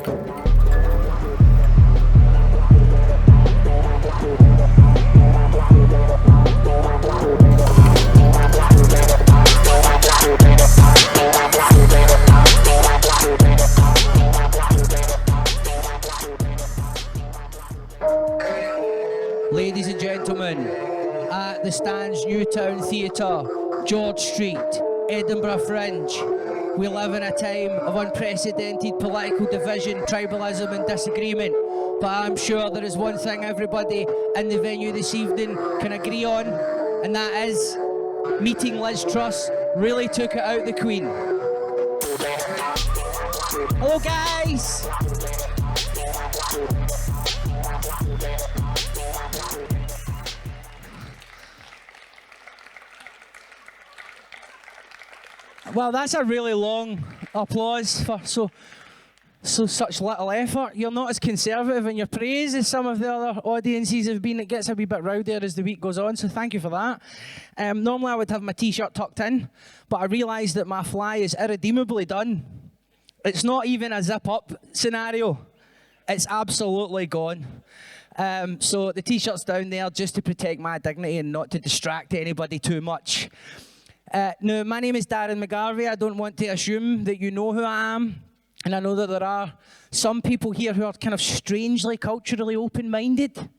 Ladies and gentlemen, at the Stan's Newtown Theatre, George Street, Edinburgh Fringe, we live in a time of unprecedented political division, tribalism and disagreement. But I'm sure there is one thing everybody in the venue this evening can agree on, and that is meeting Liz Truss really took it out the Queen. Hello guys! Well, that's a really long applause for such little effort. You're not as conservative in your praise as some of the other audiences have been. It gets a wee bit rowdier as the week goes on, so thank you for that. Normally I would have my t-shirt tucked in, but I realised that my fly is irredeemably done. It's not even a zip-up scenario. It's absolutely gone. So the t-shirt's down there just to protect my dignity and not to distract anybody too much. Now, my name is Darren McGarvey. I don't want to assume that you know who I am. And I know that there are some people here who are kind of strangely culturally open-minded.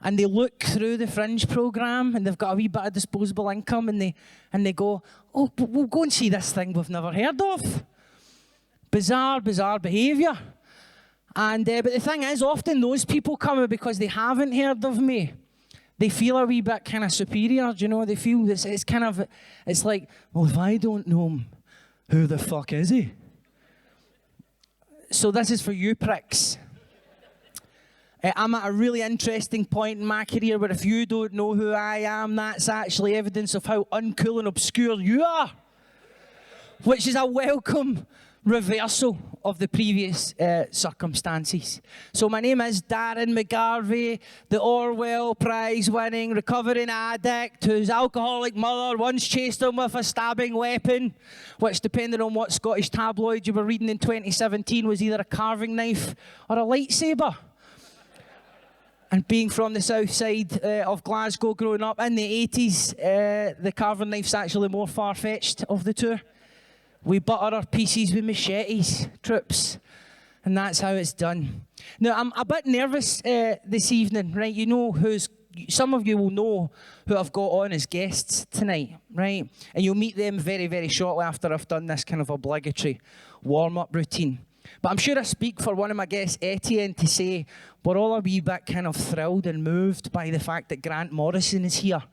And they look through the Fringe programme and they've got a wee bit of disposable income and they go, oh, we'll go and see this thing we've never heard of. Bizarre behaviour. And but the thing is, often those people come because they haven't heard of me. They feel a wee bit kind of superior, do you know? They feel this. It's like, well, if I don't know him, who the fuck is he? So this is for you pricks. I'm at a really interesting point in my career where if you don't know who I am, that's actually evidence of how uncool and obscure you are. Which is a welcome reversal of the previous circumstances. So my name is Darren McGarvey, the Orwell Prize-winning recovering addict whose alcoholic mother once chased him with a stabbing weapon, which, depending on what Scottish tabloid you were reading in 2017, was either a carving knife or a lightsaber. And being from the south side of Glasgow, growing up in the 80s, the carving knife's actually more far-fetched of the two. We butter our pieces with machetes, troops, and that's how it's done. Now, I'm a bit nervous this evening, right? You know some of you will know who I've got on as guests tonight, right? And you'll meet them very, very shortly after I've done this kind of obligatory warm-up routine. But I'm sure I speak for one of my guests, Etienne, to say we're all a wee bit kind of thrilled and moved by the fact that Grant Morrison is here.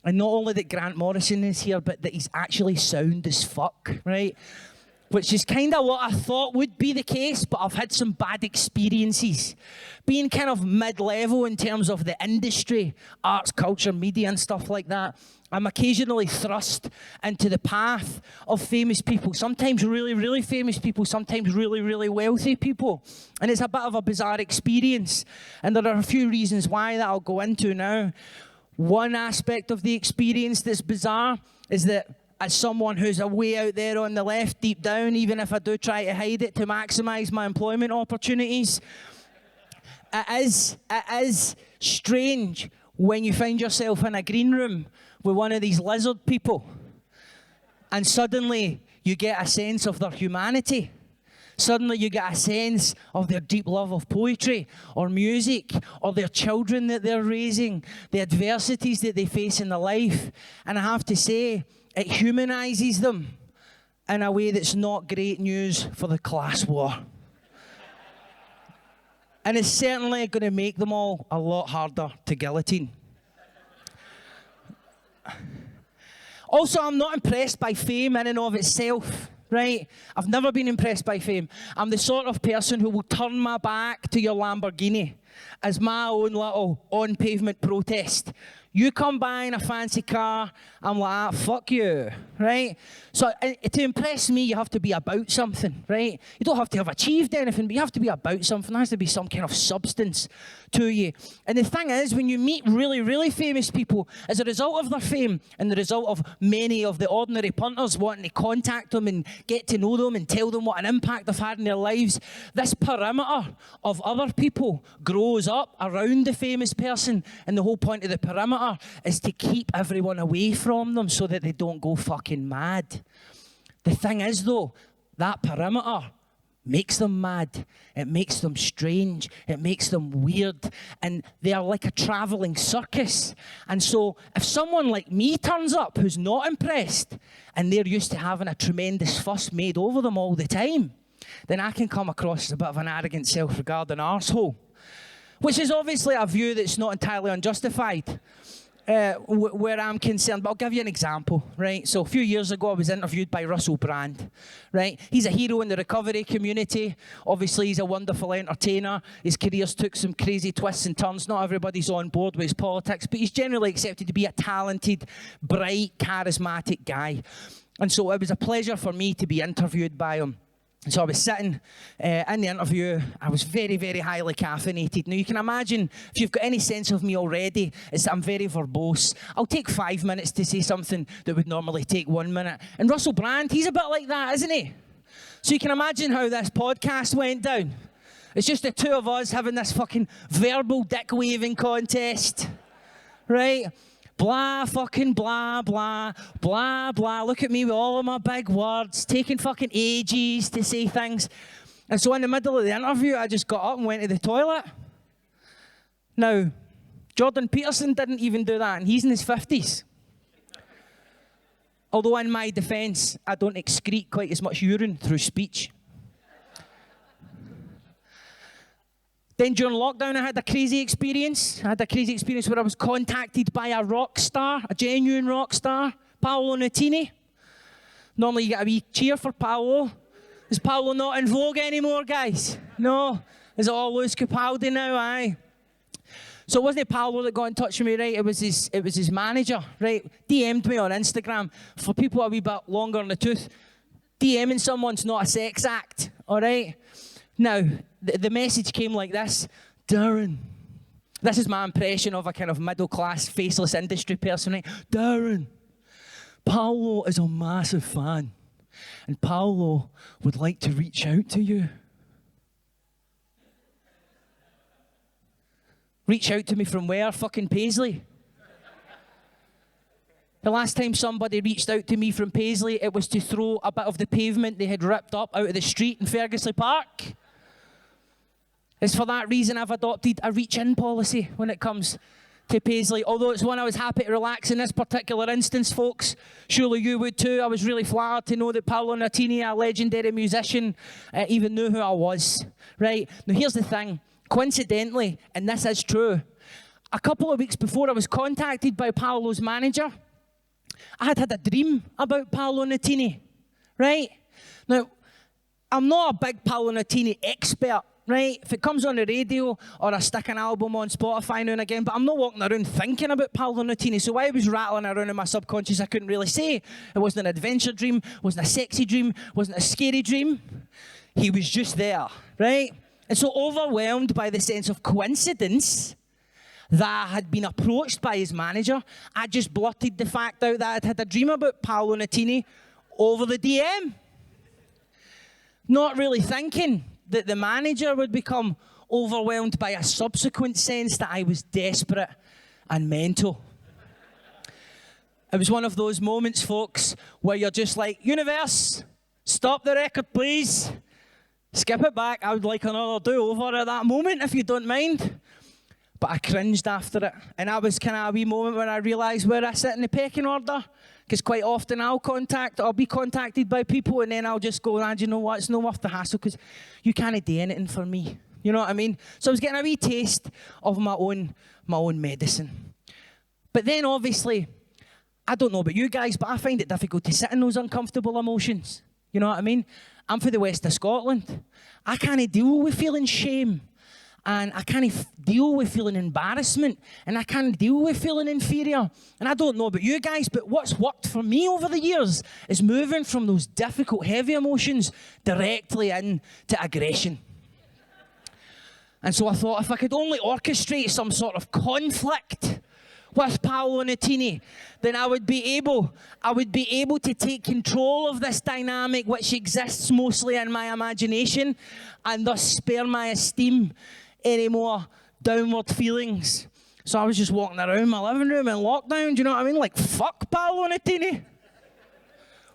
And not only that Grant Morrison is here, but that he's actually sound as fuck, right? Which is kind of what I thought would be the case, but I've had some bad experiences. Being kind of mid-level in terms of the industry, arts, culture, media and stuff like that, I'm occasionally thrust into the path of famous people, sometimes really, really famous people, sometimes really, really wealthy people. And it's a bit of a bizarre experience. And there are a few reasons why that I'll go into now. One aspect of the experience that's bizarre is that as someone who's way out there on the left, deep down, even if I do try to hide it to maximise my employment opportunities, it is strange when you find yourself in a green room with one of these lizard people and suddenly you get a sense of their humanity. Suddenly you get a sense of their deep love of poetry or music or their children that they're raising, the adversities that they face in their life. And I have to say, it humanises them in a way that's not great news for the class war. And it's certainly going to make them all a lot harder to guillotine. Also, I'm not impressed by fame in and of itself. Right? I've never been impressed by fame. I'm the sort of person who will turn my back to your Lamborghini as my own little on-pavement protest You come by in a fancy car, I'm like, ah, fuck you, right? So to impress me, you have to be about something, right? You don't have to have achieved anything, but you have to be about something. There has to be some kind of substance to you. And the thing is, when you meet really, really famous people, as a result of their fame and the result of many of the ordinary punters wanting to contact them and get to know them and tell them what an impact they've had in their lives, this perimeter of other people grows up around the famous person, and the whole point of the perimeter is to keep everyone away from them so that they don't go fucking mad. The thing is, though, that perimeter makes them mad. It makes them strange. It makes them weird. And they are like a traveling circus. And so if someone like me turns up who's not impressed, and they're used to having a tremendous fuss made over them all the time, then I can come across as a bit of an arrogant, self-regarding arsehole. Which is obviously a view that's not entirely unjustified, where I'm concerned. But I'll give you an example, right? So a few years ago, I was interviewed by Russell Brand, right? He's a hero in the recovery community. Obviously, he's a wonderful entertainer. His career's took some crazy twists and turns. Not everybody's on board with his politics, but he's generally accepted to be a talented, bright, charismatic guy. And so it was a pleasure for me to be interviewed by him. And so I was sitting in the interview. I was very, very highly caffeinated. Now, you can imagine, if you've got any sense of me already, is that I'm very verbose. I'll take 5 minutes to say something that would normally take 1 minute. And Russell Brand, he's a bit like that, isn't he? So you can imagine how this podcast went down. It's just the two of us having this fucking verbal dick-waving contest, right? Blah, fucking blah, blah, blah, blah. Look at me with all of my big words, taking fucking ages to say things. And so in the middle of the interview, I just got up and went to the toilet. Now, Jordan Peterson didn't even do that, and he's in his 50s. Although in my defence, I don't excrete quite as much urine through speech. Then during lockdown, I had a crazy experience. I had a crazy experience where I was contacted by a rock star, a genuine rock star, Paolo Nutini. Normally you get a wee cheer for Paolo. Is Paolo not in vogue anymore, guys? No? Is it all Luis Capaldi now? Aye. So it wasn't Paolo that got in touch with me, right? It was his manager, right? DM'd me on Instagram. For people a wee bit longer in the tooth, DMing someone's not a sex act, all right? Now, the message came like this: Darren. This is my impression of a kind of middle-class, faceless industry person, right? Darren, Paolo is a massive fan, and Paolo would like to reach out to you. Reach out to me from where? Fucking Paisley. The last time somebody reached out to me from Paisley, it was to throw a bit of the pavement they had ripped up out of the street in Fergusley Park. It's for that reason I've adopted a reach-in policy when it comes to Paisley. Although it's one I was happy to relax in this particular instance, folks. Surely you would too. I was really flattered to know that Paolo Nutini, a legendary musician, even knew who I was. Right? Now here's the thing. Coincidentally, and this is true, a couple of weeks before I was contacted by Paolo's manager, I had a dream about Paolo Nutini. Right? Now, I'm not a big Paolo Nutini expert. Right? If it comes on the radio or I stick an album on Spotify now and again, but I'm not walking around thinking about Paolo Nutini. So while I was rattling around in my subconscious, I couldn't really say. It wasn't an adventure dream, wasn't a sexy dream, wasn't a scary dream. He was just there, right? And so overwhelmed by the sense of coincidence that I had been approached by his manager, I just blurted the fact out that I'd had a dream about Paolo Nutini over the DM. Not really thinking that the manager would become overwhelmed by a subsequent sense that I was desperate and mental. It was one of those moments, folks, where you're just like, universe, stop the record, please. Skip it back. I would like another do-over at that moment, if you don't mind. But I cringed after it. And that was kind of a wee moment when I realised where I sit in the pecking order. Because quite often I'll be contacted by people, and then I'll just go, you know what, it's not worth the hassle because you can't do anything for me. You know what I mean? So I was getting a wee taste of my own medicine. But then obviously, I don't know about you guys, but I find it difficult to sit in those uncomfortable emotions. You know what I mean? I'm from the west of Scotland. I can't deal with feeling shame. and I can't deal with feeling embarrassment, and I can't deal with feeling inferior. And I don't know about you guys, but what's worked for me over the years is moving from those difficult, heavy emotions directly into aggression. And so I thought if I could only orchestrate some sort of conflict with Paolo and Etienne, then I would be able to take control of this dynamic which exists mostly in my imagination, and thus spare my esteem any more downward feelings. So I was just walking around my living room in lockdown, do you know what I mean? Like, fuck Paolo and Etienne.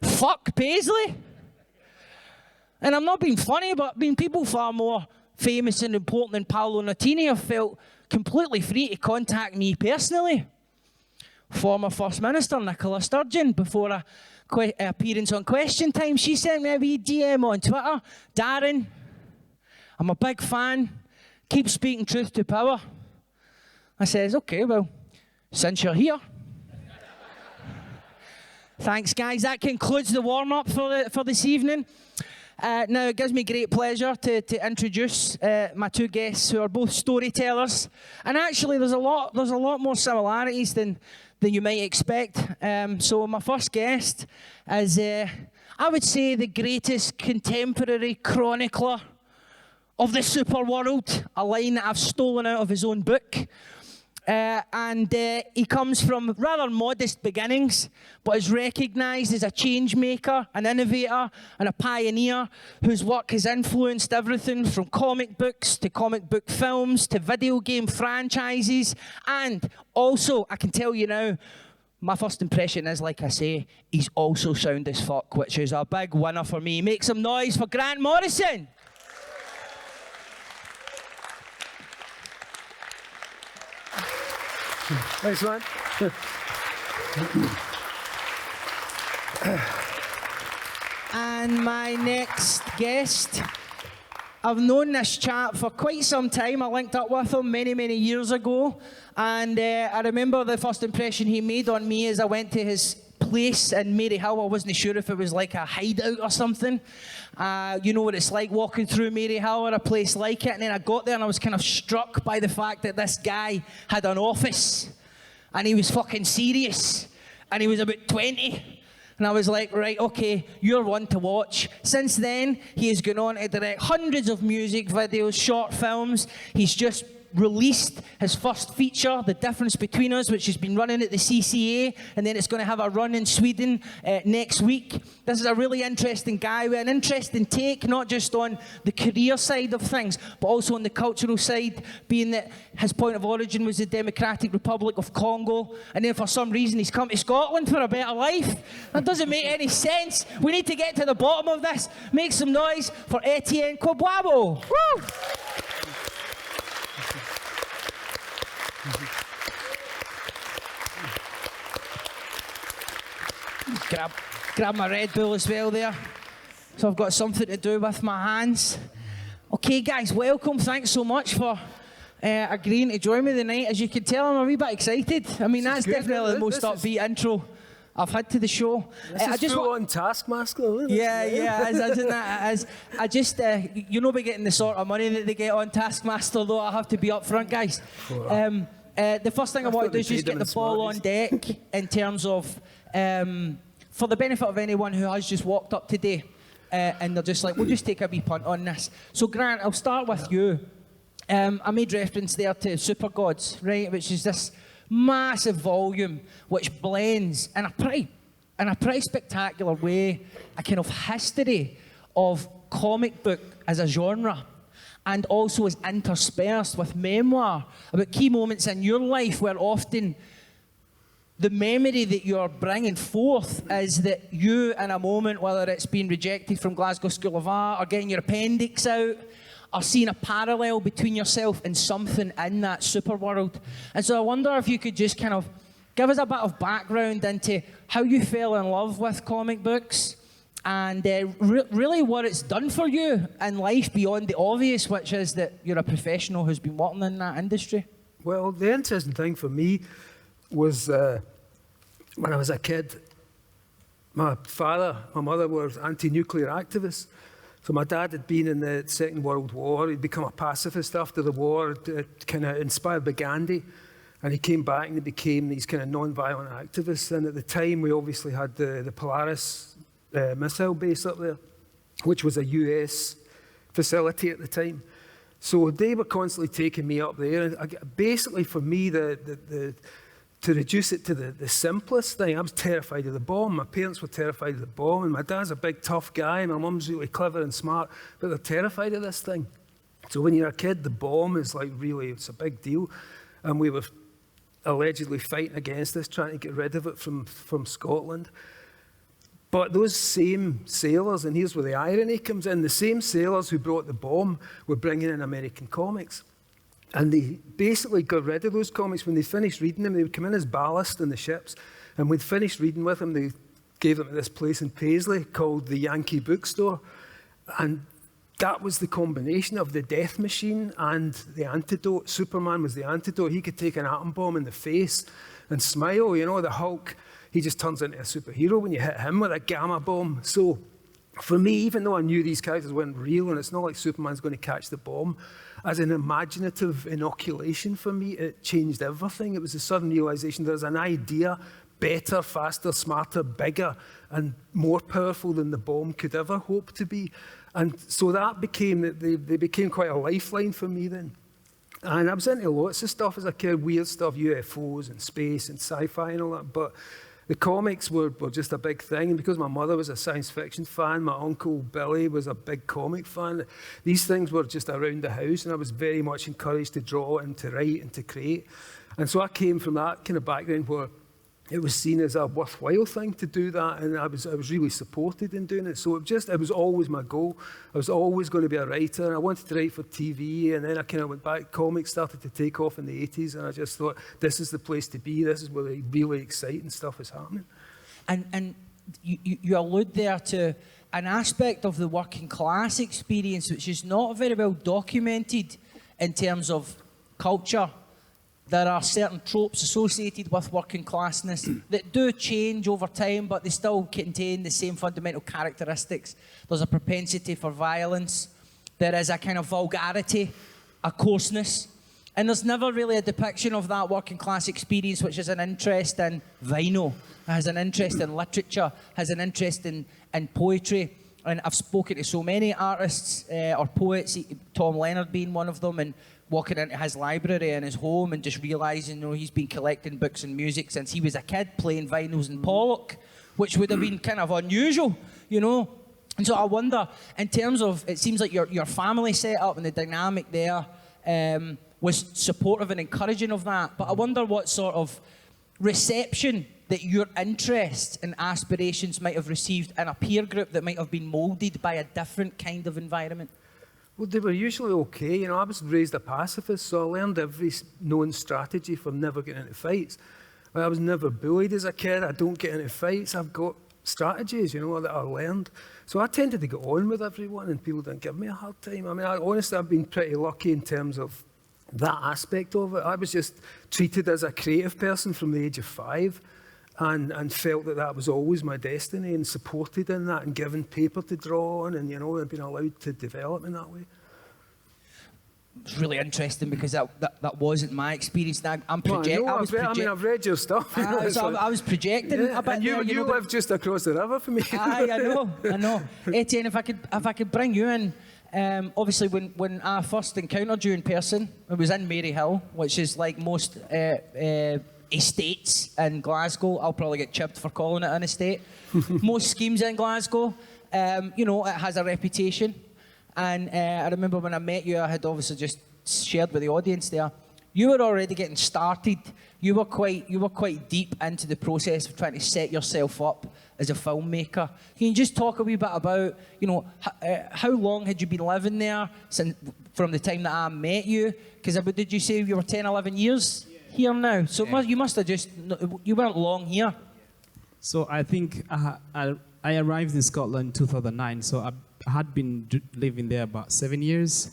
Fuck Paisley. And I'm not being funny, but people far more famous and important than Paolo and Etienne have felt completely free to contact me personally. Former First Minister Nicola Sturgeon, before a appearance on Question Time, she sent me a wee DM on Twitter. Darren, I'm a big fan. Keep speaking truth to power. I says, okay, well, since you're here. Thanks, guys. That concludes the warm-up for this evening. Now, it gives me great pleasure to introduce my two guests, who are both storytellers. And actually, there's a lot more similarities than you might expect. So my first guest is, I would say, the greatest contemporary chronicler of the super world, a line that I've stolen out of his own book. And he comes from rather modest beginnings, but is recognised as a change maker, an innovator, and a pioneer whose work has influenced everything from comic books to comic book films to video game franchises. And also, I can tell you now, my first impression is, like I say, he's also sound as fuck, which is a big winner for me. Make some noise for Grant Morrison. Thanks, man. And my next guest, I've known this chap for quite some time. I linked up with him many, many years ago. And I remember the first impression he made on me as I went to his place in Maryhill. I wasn't sure if it was like a hideout or something. You know what it's like walking through Maryhill or a place like it. And then I got there and I was kind of struck by the fact that this guy had an office and he was fucking serious and he was about 20. And I was like, right, okay, you're one to watch. Since then, he has gone on to direct hundreds of music videos, short films. He's just released his first feature, The Difference Between Us, which has been running at the CCA, and then it's going to have a run in Sweden next week. This is a really interesting guy with an interesting take, not just on the career side of things, but also on the cultural side, being that his point of origin was the Democratic Republic of Congo, and then for some reason he's come to Scotland for a better life. That doesn't make any sense. We need to get to the bottom of this. Make some noise for Etienne Kubwabo. Woo! Grab my Red Bull as well there. So I've got something to do with my hands. Okay, guys, welcome. Thanks so much for agreeing to join me tonight. As you can tell, I'm a wee bit excited. I mean, that's definitely the most upbeat intro I've had to the show. This is full on Taskmaster, isn't it? Yeah, isn't it? I just, you know, be getting the sort of money that they get on Taskmaster, though I have to be up front, guys. The first thing I want to do is just get the ball on deck in terms of, for the benefit of anyone who has just walked up today, and they're just like, we'll just take a wee punt on this. So, Grant, I'll start with you. I made reference there to Super Gods, right, which is this massive volume which blends in a pretty spectacular way a kind of history of comic book as a genre, and also is interspersed with memoir about key moments in your life where often the memory that you're bringing forth is that you, in a moment, whether it's being rejected from Glasgow School of Art or getting your appendix out, are seeing a parallel between yourself and something in that super world. And so I wonder if you could just kind of give us a bit of background into how you fell in love with comic books and really what it's done for you in life beyond the obvious, which is that you're a professional who's been working in that industry. Well, the interesting thing for me was when I was a kid, my father, my mother were anti-nuclear activists, So my dad had been in the Second World War. He'd become a pacifist after the war, kind of inspired by Gandhi. And he came back and he became these kind of non-violent activists. And at the time, we obviously had the Polaris missile base up there, which was a US facility at the time. So they were constantly taking me up there. And basically, for me, to reduce it to the simplest thing, I was terrified of the bomb. My parents were terrified of the bomb, and my dad's a big, tough guy. My mum's really clever and smart, but they're terrified of this thing. So when you're a kid, the bomb is like really, it's a big deal. And we were allegedly fighting against this, trying to get rid of it from Scotland. But those same sailors, and here's where the irony comes in, the same sailors who brought the bomb were bringing in American comics. And they basically got rid of those comics. When they finished reading them, they would come in as ballast in the ships. And when they'd finished reading with them, they gave them to this place in Paisley called the Yankee Bookstore. And that was the combination of the death machine and the antidote. Superman was the antidote. He could take an atom bomb in the face and smile. You know, the Hulk, he just turns into a superhero when you hit him with a gamma bomb. So for me, even though I knew these characters weren't real, and it's not like Superman's going to catch the bomb, as an imaginative inoculation for me, it changed everything. It was a sudden realization there's an idea better, faster, smarter, bigger, and more powerful than the bomb could ever hope to be. And so that became, they became quite a lifeline for me then. And I was into lots of stuff as a kid, weird stuff, UFOs and space and sci-fi and all that, but the comics were just a big thing, and because my mother was a science fiction fan, my uncle Billy was a big comic fan, these things were just around the house, and I was very much encouraged to draw and to write and to create. And so I came from that kind of background where it was seen as a worthwhile thing to do that, and I was really supported in doing it. So it was always my goal. I was always going to be a writer, and I wanted to write for TV, and then I kind of went back. Comics started to take off in the 80s, and I just thought, this is the place to be. This is where the really exciting stuff is happening. And you allude there to an aspect of the working class experience which is not very well documented in terms of culture. There are certain tropes associated with working classness that do change over time, but they still contain the same fundamental characteristics. There's a propensity for violence. There is a kind of vulgarity, a coarseness. And there's never really a depiction of that working class experience, which has an interest in vinyl, has an interest in literature, has an interest in poetry. And I've spoken to so many artists or poets, Tom Leonard being one of them, and walking into his library in his home and just realising, you know, he's been collecting books and music since he was a kid, playing vinyls and Pollock, which would have been kind of unusual, you know. And so I wonder, in terms of, it seems like your family set up and the dynamic there was supportive and encouraging of that, but I wonder what sort of reception that your interests and aspirations might have received in a peer group that might have been moulded by a different kind of environment. Well, they were usually okay. You know, I was raised a pacifist, so I learned every known strategy for never getting into fights. I was never bullied as a kid. I don't get into fights. I've got strategies, you know, that I learned. So I tended to get on with everyone, and people didn't give me a hard time. I mean, honestly, I've been pretty lucky in terms of that aspect of it. I was just treated as a creative person from the age of 5. And felt that was always my destiny, and supported in that, and given paper to draw on, and, you know, and being allowed to develop in that way. It's really interesting because that wasn't my experience. I'm projecting. I've read your stuff. I was projecting a bit. And you live just across the river from me. I know. Etienne, if I could bring you in. Obviously, when I first encountered you in person, it was in Maryhill, which is like most estates in Glasgow. I'll probably get chipped for calling it an estate. Most schemes in Glasgow, you know, it has a reputation. And I remember when I met you, I had obviously just shared with the audience there. You were already getting started. You were quite deep into the process of trying to set yourself up as a filmmaker. Can you just talk a wee bit about, you know, how long had you been living there from the time that I met you? Because did you say you were 10, 11 years here now? So you must have you weren't long here. So I think I arrived in Scotland in 2009. So I had been living there about 7 years.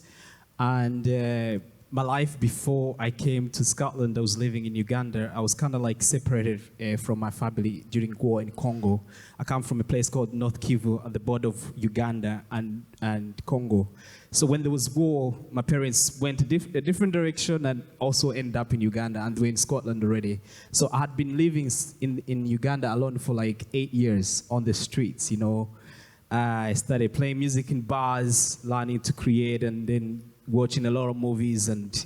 And my life before I came to Scotland, I was living in Uganda. I was kind of like separated from my family during war in Congo. I come from a place called North Kivu at the border of Uganda and Congo. So when there was war, my parents went a different direction and also ended up in Uganda, and we're in Scotland already. So I had been living in Uganda alone for like 8 years on the streets, you know. I started playing music in bars, learning to create, and then watching a lot of movies and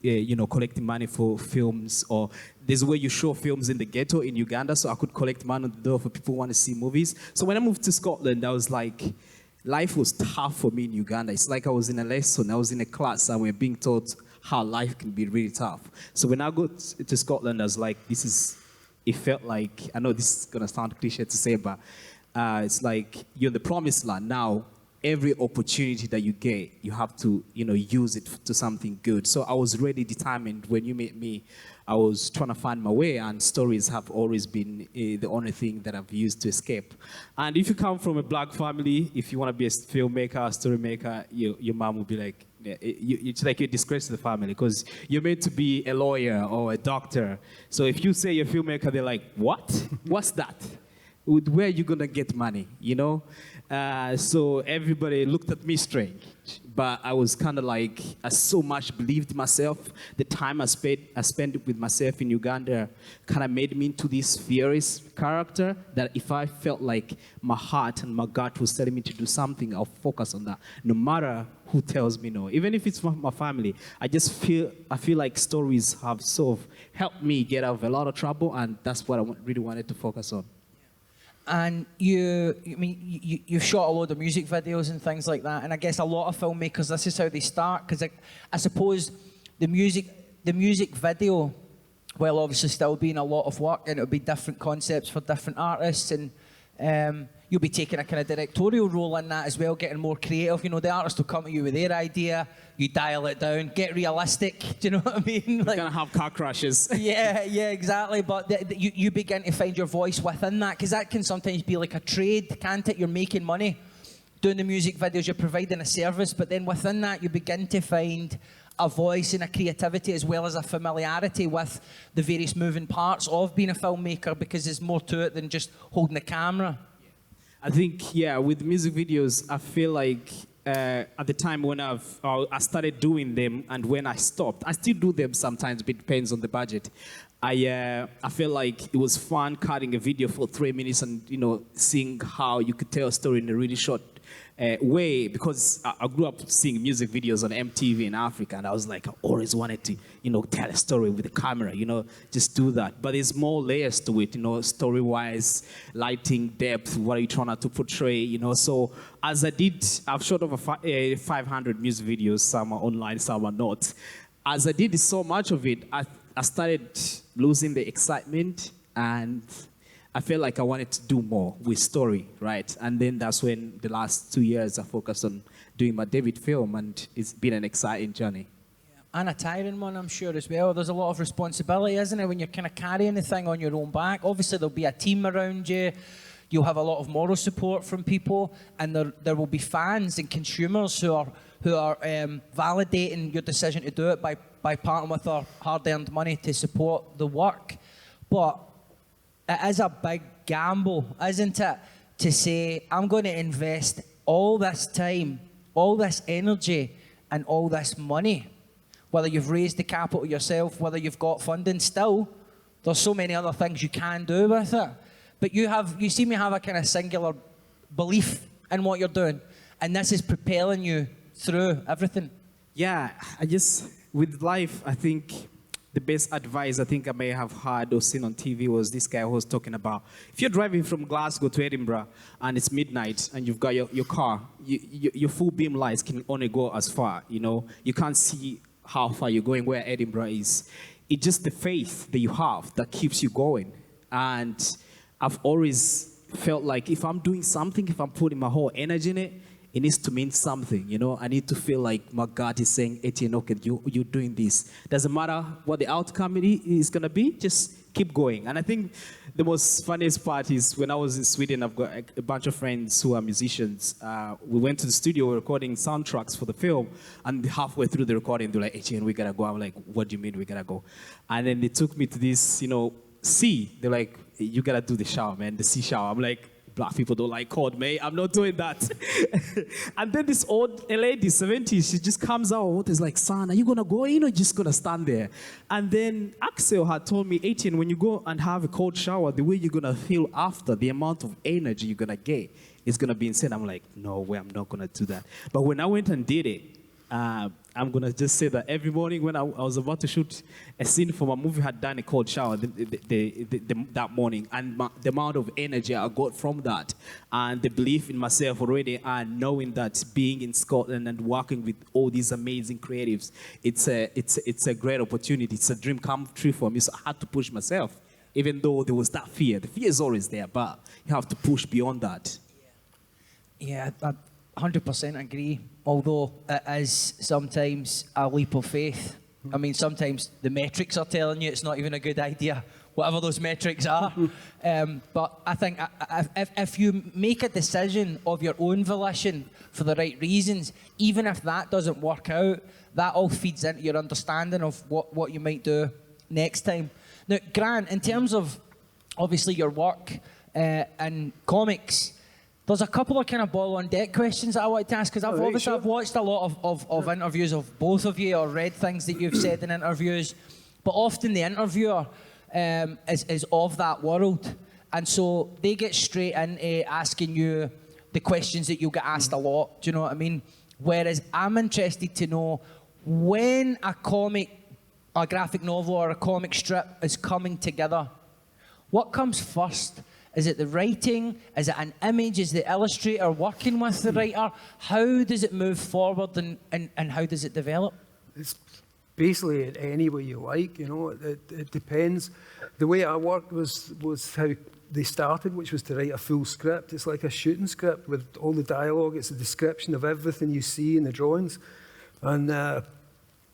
you know, collecting money for films. Or there's a way you show films in the ghetto in Uganda, so I could collect money on the door for people who want to see movies. So when I moved to Scotland, I was like, life was tough for me in Uganda. It's like I was in a lesson, I was in a class somewhere being taught how life can be really tough. So when I got to Scotland, I was like, it felt like, I know this is gonna sound cliche to say, but it's like you're in the promised land now. Every opportunity that you get, you have to, you know, use it to something good. So I was really determined. When you met me, I was trying to find my way, and stories have always been the only thing that I've used to escape. And if you come from a black family, if you want to be a filmmaker, a story maker, your mom will be like, it's like you're a disgrace to the family because you're meant to be a lawyer or a doctor. So if you say you're a filmmaker, they're like, what? What's that? Where are you going to get money, you know? So everybody looked at me strange. But I was kind of like, I so much believed in myself. The time I spent with myself in Uganda kind of made me into this fierce character that if I felt like my heart and my gut was telling me to do something, I'll focus on that, no matter who tells me no. Even if it's my family, I feel like stories have sort of helped me get out of a lot of trouble, and that's what I really wanted to focus on. And you've shot a load of music videos and things like that, and I guess a lot of filmmakers, this is how they start, because I suppose the music video, while obviously still being a lot of work, and it'll be different concepts for different artists, and you'll be taking a kind of directorial role in that as well, getting more creative. You know, the artist will come to you with their idea, you dial it down, get realistic. Do you know what I mean? You're gonna have car crashes. yeah, exactly. But you begin to find your voice within that, because that can sometimes be like a trade, can't it? You're making money doing the music videos, you're providing a service, but then within that you begin to find a voice and a creativity as well as a familiarity with the various moving parts of being a filmmaker, because there's more to it than just holding the camera. I think, yeah, with music videos, I feel like at the time when I started doing them and when I stopped, I still do them sometimes, but it depends on the budget. I feel like it was fun cutting a video for 3 minutes and, you know, seeing how you could tell a story in a really short way, because I grew up seeing music videos on MTV in Africa, and I was like, I always wanted to, you know, tell a story with the camera, you know, just do that. But there's more layers to it, you know, story-wise, lighting, depth, what are you trying to portray, you know. So as I've shot over 500 music videos, some are online, some are not. As I did so much of it, I started losing the excitement, and I felt like I wanted to do more with story, right? And then that's when the last 2 years I focused on doing my debut film, and it's been an exciting journey. Yeah. And a tiring one, I'm sure, as well. There's a lot of responsibility, isn't it, when you're kind of carrying the thing on your own back? Obviously, there'll be a team around you. You'll have a lot of moral support from people, and there will be fans and consumers who are validating your decision to do it by parting with their hard-earned money to support the work. But it is a big gamble, isn't it, to say, I'm going to invest all this time, all this energy, and all this money. Whether you've raised the capital yourself, whether you've got funding, still, there's so many other things you can do with it. But you seem to have a kind of singular belief in what you're doing, and this is propelling you through everything. Yeah, with life, I think the best advice I think I may have heard or seen on TV was this guy who was talking about, if you're driving from Glasgow to Edinburgh and it's midnight and you've got your car, your full beam lights can only go as far, you know. You can't see how far you're going, where Edinburgh is. It's just the faith that you have that keeps you going. And I've always felt like if I'm doing something, if I'm putting my whole energy in it, it needs to mean something, you know. I need to feel like my God is saying, Etienne, okay, you're doing this. Doesn't matter what the outcome is going to be, just keep going. And I think the most funniest part is when I was in Sweden, I've got a bunch of friends who are musicians. We went to the studio recording soundtracks for the film, and halfway through the recording, they're like, Etienne, we gotta go. I'm like, what do you mean we gotta go? And then they took me to this, you know, sea. They're like, you gotta do the shower, man, the sea shower. I'm like, black people don't like cold, mate. I'm not doing that. And then this old lady, 70s, she just comes out. It's like, son, are you going to go in or just going to stand there? And then Axel had told me, Etienne, when you go and have a cold shower, the way you're going to feel after, the amount of energy you're going to get is going to be insane. I'm like, no way, I'm not going to do that. But when I went and did it, I'm going to just say that every morning when I was about to shoot a scene for my movie, I had done a cold shower that morning. And the amount of energy I got from that and the belief in myself already and knowing that being in Scotland and working with all these amazing creatives, it's a great opportunity. It's a dream come true for me. So I had to push myself, even though there was that fear. The fear is always there, but you have to push beyond that. Yeah, I 100% agree. Although it is sometimes a leap of faith. I mean, sometimes the metrics are telling you it's not even a good idea, whatever those metrics are. But I think if you make a decision of your own volition for the right reasons, even if that doesn't work out, that all feeds into your understanding of what you might do next time. Now, Grant, in terms of obviously your work in comics, there's a couple of kind of ball on deck questions that I wanted to ask, because I've watched a lot of interviews of both of you or read things that you've said in interviews, but often the interviewer is of that world, and so they get straight into asking you the questions that you'll get asked a lot, do you know what I mean? Whereas I'm interested to know when a comic, a graphic novel or a comic strip is coming together, what comes first? Is it the writing? Is it an image? Is the illustrator working with the writer? How does it move forward and how does it develop? It's basically in any way you like, you know. It depends. The way I worked was how they started, which was to write a full script. It's like a shooting script with all the dialogue. It's a description of everything you see in the drawings. And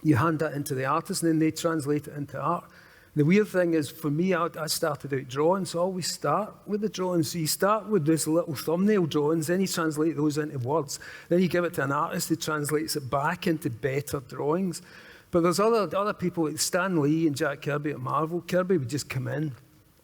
you hand that into the artist and then they translate it into art. The weird thing is, for me, I started out drawing, so I always start with the drawings. So you start with this little thumbnail drawings, then you translate those into words. Then you give it to an artist who translates it back into better drawings. But there's other people like Stan Lee and Jack Kirby at Marvel. Kirby would just come in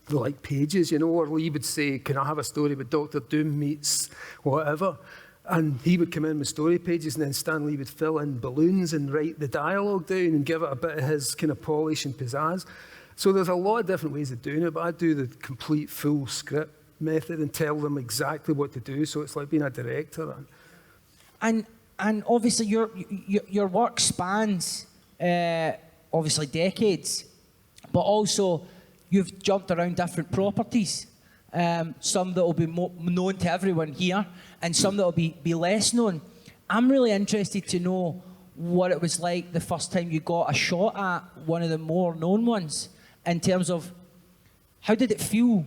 with like pages, you know, or Lee would say, can I have a story with Dr. Doom meets whatever? And he would come in with story pages, and then Stan Lee would fill in balloons and write the dialogue down and give it a bit of his kind of polish and pizzazz. So there's a lot of different ways of doing it, but I do the complete full script method and tell them exactly what to do. So it's like being a director. And obviously your work spans obviously decades, but also you've jumped around different properties. Some that will be known to everyone here, and some that will be less known. I'm really interested to know what it was like the first time you got a shot at one of the more known ones. In terms of, how did it feel?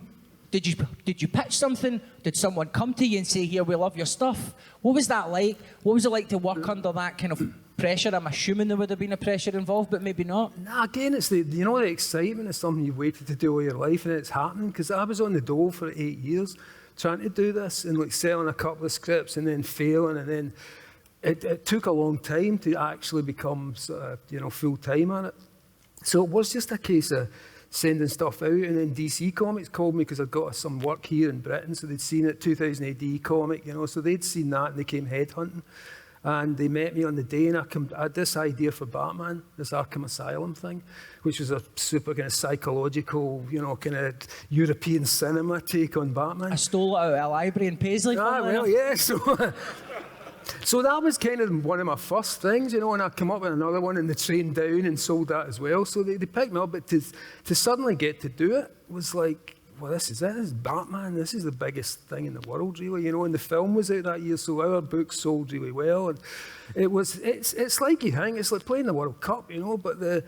Did you pitch something? Did someone come to you and say, here, we love your stuff? What was that like? What was it like to work under that kind of pressure? I'm assuming there would have been a pressure involved, but maybe not. Nah, again, it's the excitement of something you've waited to do all your life, and it's happening. Because I was on the dole for 8 years trying to do this and like selling a couple of scripts and then failing, and then it took a long time to actually become full-time at it. So it was just a case of sending stuff out, and then DC Comics called me because I'd got some work here in Britain, so they'd seen it, 2000 AD comic, you know, so they'd seen that and they came headhunting, and they met me on the day, and I had this idea for Batman, this Arkham Asylum thing, which was a super kind of psychological, you know, kind of European cinema take on Batman. I stole it out of a library in Paisley. Yeah, so that was kind of one of my first things, you know, and I came up with another one and they trained down and sold that as well. So they picked me up, but to suddenly get to do it was like, well, this is Batman. This is the biggest thing in the world, really, you know. And the film was out that year, so our book sold really well. And it's like you think, it's like playing the World Cup, you know. But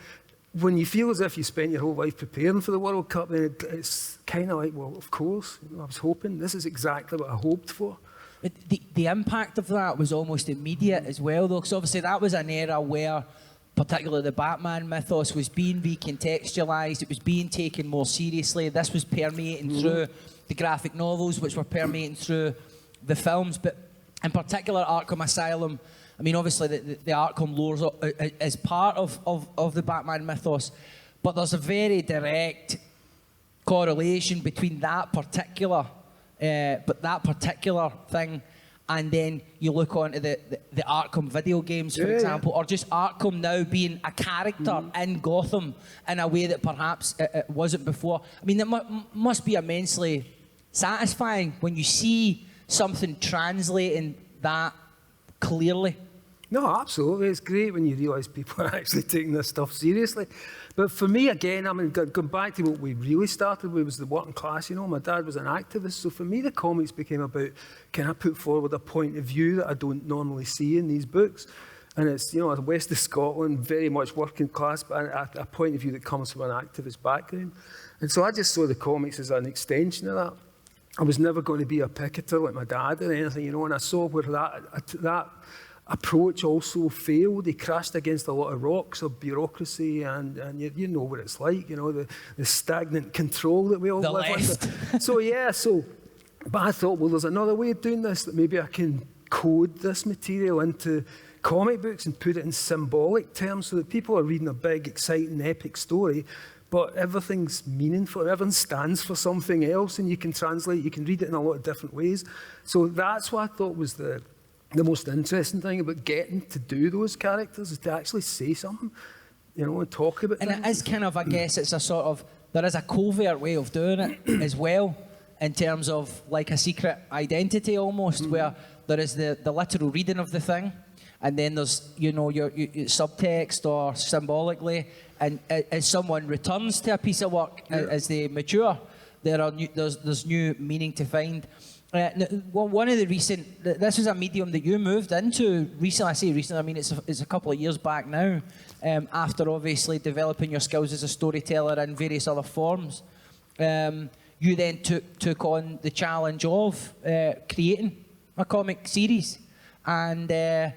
when you feel as if you spent your whole life preparing for the World Cup, then it's kind of like, well, of course, you know, I was hoping. This is exactly what I hoped for. The impact of that was almost immediate as well, though, because obviously that was an era where particularly the Batman mythos was being recontextualised, it was being taken more seriously. This was permeating through the graphic novels, which were permeating through the films, but in particular Arkham Asylum, I mean, obviously the Arkham lore is part of the Batman mythos, but there's a very direct correlation between that particular thing, and then you look onto the Arkham video games, for example, or just Arkham now being a character in Gotham in a way that perhaps it wasn't before. I mean, it must be immensely satisfying when you see something translating that clearly. No, absolutely. It's great when you realise people are actually taking this stuff seriously. But for me, again, I mean, going back to what we really started with was the working class. You know, my dad was an activist. So for me, the comics became about, can I put forward a point of view that I don't normally see in these books? And it's, you know, west of Scotland, very much working class, but a point of view that comes from an activist background. And so I just saw the comics as an extension of that. I was never going to be a picketer like my dad or anything, you know, and I saw where that approach also failed. He crashed against a lot of rocks of bureaucracy, and you know what it's like, you know, the stagnant control that we all live under. But I thought, well, there's another way of doing this, that maybe I can code this material into comic books and put it in symbolic terms so that people are reading a big, exciting, epic story, but everything's meaningful, everything stands for something else, and you can translate, you can read it in a lot of different ways. So that's what I thought was the most interesting thing about getting to do those characters, is to actually say something, you know, and talk about things. And it is kind of, I guess, it's a sort of, there is a covert way of doing it as well, in terms of like a secret identity almost, where there is the literal reading of the thing, and then there's, you know, your subtext or symbolically, and as someone returns to a piece of work, as they mature, there's new meaning to find. One of the recent, this was a medium that you moved into recently. I say recently, I mean it's a couple of years back now, after obviously developing your skills as a storyteller in various other forms. You then took on the challenge of creating a comic series, and it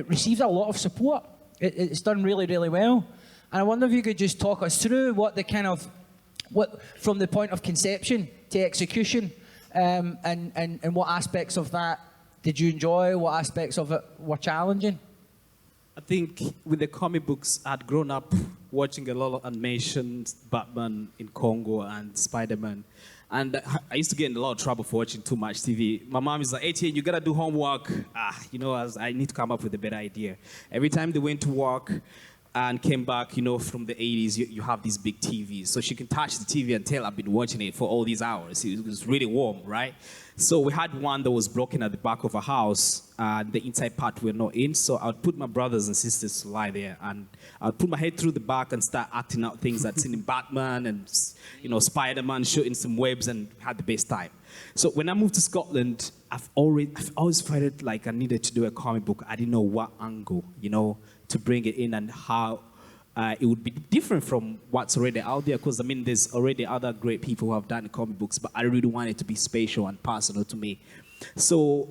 received a lot of support. It's done really, really well. And I wonder if you could just talk us through what from the point of conception to execution, and what aspects of that did you enjoy, what aspects of it were challenging? I think with the comic books, I'd grown up watching a lot of animations, Batman in Congo and Spider-Man. And I used to get in a lot of trouble for watching too much TV. My mom is like, Etienne, you gotta do homework. You know, I need to come up with a better idea. Every time they went to work and came back, you know, from the 80s, you have these big TVs. So she can touch the TV and tell I've been watching it for all these hours. It was really warm, right? So we had one that was broken at the back of a house, and the inside part we're not in. So I would put my brothers and sisters to lie there, and I'd put my head through the back and start acting out things I'd seen in Batman and, you know, Spider-Man, shooting some webs, and had the best time. So when I moved to Scotland, I've always felt like I needed to do a comic book. I didn't know what angle, you know, to bring it in and how it would be different from what's already out there. Because, I mean, there's already other great people who have done comic books, but I really wanted it to be special and personal to me. So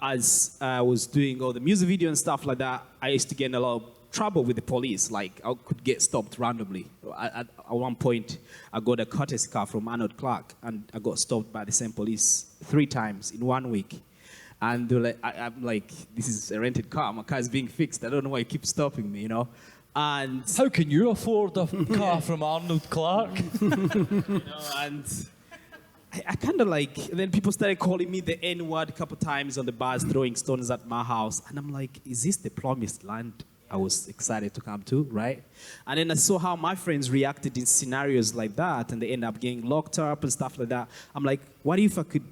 as I was doing all the music video and stuff like that, I used to get in a lot of trouble with the police. Like, I could get stopped randomly. At one point, I got a courtesy car from Arnold Clark, and I got stopped by the same police 3 times in 1 week. And they're like, I'm like, this is a rented car. My car is being fixed. I don't know why you keep stopping me, you know? And how can you afford a car from Arnold Clark? You know, and I kind of like, then people started calling me the N-word a couple times on the bus, throwing stones at my house. And I'm like, is this the promised land I was excited to come to, right? And then I saw how my friends reacted in scenarios like that, and they end up getting locked up and stuff like that. I'm like, what if I could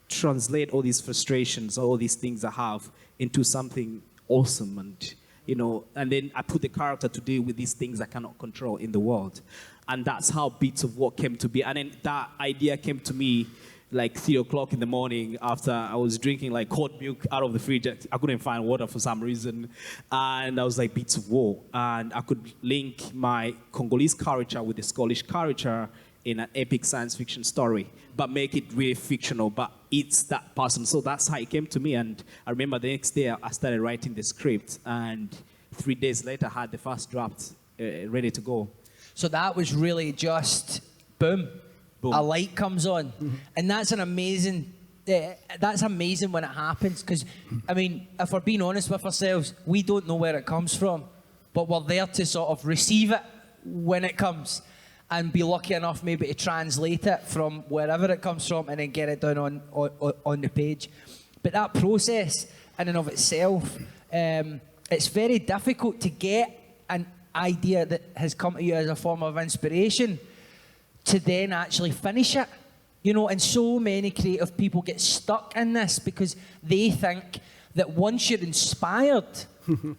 translate all these frustrations, all these things I have, into something awesome, and, you know, and then I put the character to deal with these things I cannot control in the world. And that's how Bits of War came to be. And then that idea came to me like 3 o'clock in the morning after I was drinking like hot milk out of the fridge. I couldn't find water for some reason. And I was like, Bits of War. And I could link my Congolese culture with the Scottish culture in an epic science fiction story, but make it really fictional, but it's that person. So that's how it came to me. And I remember the next day I started writing the script, and 3 days later I had the first draft ready to go. So that was really just boom. A light comes on. And that's an amazing, that's amazing when it happens, because, I mean, if we're being honest with ourselves, we don't know where it comes from, but we're there to sort of receive it when it comes and be lucky enough maybe to translate it from wherever it comes from and then get it down on the page. But that process in and of itself, it's very difficult to get an idea that has come to you as a form of inspiration to then actually finish it. You know, and so many creative people get stuck in this because they think that once you're inspired,